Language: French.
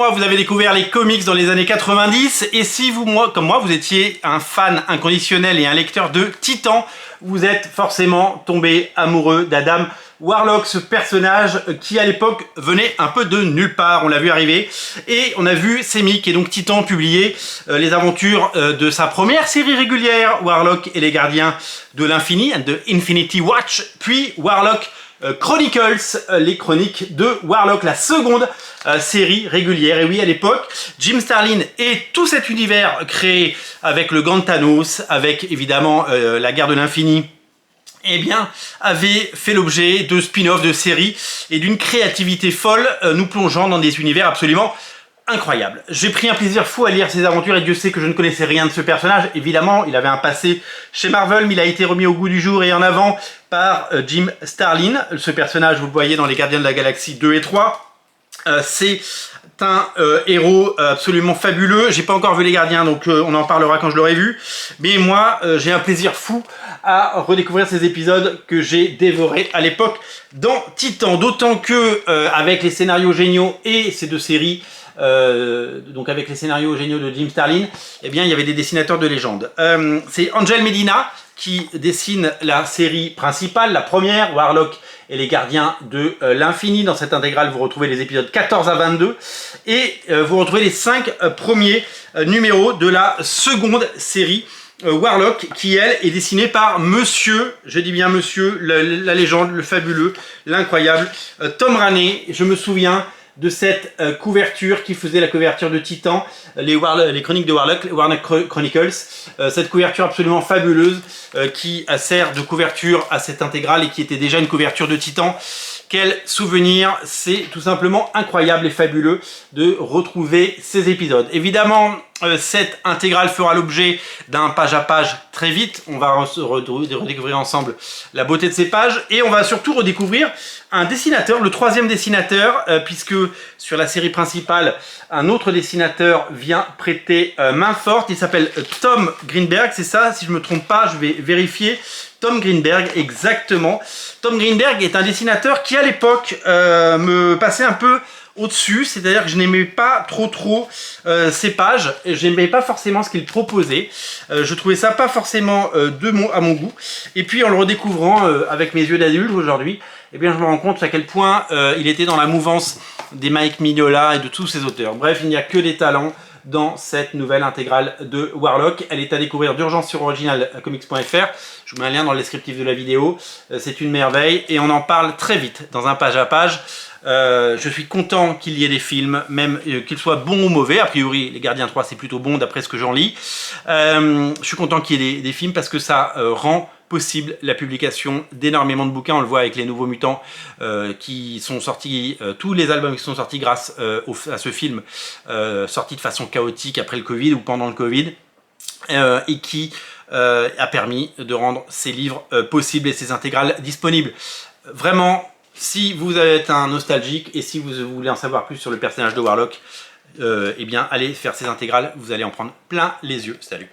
Moi, vous avez découvert les comics dans les années 90 et si vous, comme moi, vous étiez un fan inconditionnel et un lecteur de Titan, vous êtes forcément tombé amoureux d'Adam Warlock, ce personnage qui à l'époque venait un peu de nulle part, on l'a vu arriver et on a vu Semic et donc Titan publier les aventures de sa première série régulière, Warlock et les Gardiens de l'Infini, and the Infinity Watch, puis Warlock Chronicles, les chroniques de Warlock, la seconde série régulière. Et oui, à l'époque, Jim Starlin et tout cet univers créé avec le Grand Thanos, avec évidemment la guerre de l'infini, eh bien, avait fait l'objet de spin-off, de séries et d'une créativité folle, nous plongeant dans des univers absolument incroyable. J'ai pris un plaisir fou à lire ses aventures et Dieu sait que je ne connaissais rien de ce personnage. Évidemment, il avait un passé chez Marvel, mais il a été remis au goût du jour et en avant par Jim Starlin. Ce personnage, vous le voyez dans les Gardiens de la Galaxie 2 et 3. C'est un héros absolument fabuleux. J'ai pas encore vu les Gardiens, donc on en parlera quand je l'aurai vu. Mais moi, j'ai un plaisir fou à redécouvrir ces épisodes que j'ai dévorés à l'époque dans Titan. D'autant que, avec les scénarios géniaux et ces deux séries, donc avec les scénarios géniaux de Jim Starlin, eh bien il y avait des dessinateurs de légende. C'est Angel Medina qui dessine la série principale, la première, Warlock et les Gardiens de l'Infini. Dans cette intégrale, vous retrouvez les épisodes 14 à 22 et vous retrouvez les 5 premiers numéros de la seconde série Warlock, qui elle est dessinée par monsieur, je dis bien monsieur, la légende, le fabuleux, l'incroyable Tom Raney. Je me souviens de cette couverture qui faisait la couverture de Titan, les chroniques de Warlock, Warlock Chronicles, cette couverture absolument fabuleuse qui sert de couverture à cette intégrale et qui était déjà une couverture de Titan. Quel souvenir, c'est tout simplement incroyable et fabuleux de retrouver ces épisodes. Évidemment, cette intégrale fera l'objet d'un page à page très vite. On va redécouvrir ensemble la beauté de ces pages et on va surtout redécouvrir un dessinateur, le troisième dessinateur, puisque sur la série principale, un autre dessinateur vient prêter main forte. Il s'appelle Tom Greenberg, c'est ça, si je ne me trompe pas, je vais vérifier. Tom Greenberg, exactement. Tom Greenberg est un dessinateur qui à l'époque me passait un peu au-dessus, c'est-à-dire que je n'aimais pas trop ses pages, je n'aimais pas forcément ce qu'il proposait, je trouvais ça pas forcément à mon goût, et puis en le redécouvrant avec mes yeux d'adulte aujourd'hui, eh bien je me rends compte à quel point il était dans la mouvance des Mike Mignola et de tous ces auteurs. Bref, il n'y a que des talents dans cette nouvelle intégrale de Warlock. Elle est à découvrir d'urgence sur originalcomics.fr. Je vous mets un lien dans le descriptif de la vidéo. C'est une merveille et on en parle très vite dans un page à page. Je suis content qu'il y ait des films, même qu'ils soient bons ou mauvais. A priori, Les Gardiens 3, c'est plutôt bon d'après ce que j'en lis. Je suis content qu'il y ait des films parce que ça rend possible la publication d'énormément de bouquins. On le voit avec les Nouveaux Mutants qui sont sortis, tous les albums qui sont sortis grâce à ce film, sorti de façon chaotique après le Covid ou pendant le Covid, et qui a permis de rendre ces livres possibles et ces intégrales disponibles. Vraiment, si vous êtes un nostalgique et si vous voulez en savoir plus sur le personnage de Warlock, eh bien allez faire ces intégrales, vous allez en prendre plein les yeux. Salut!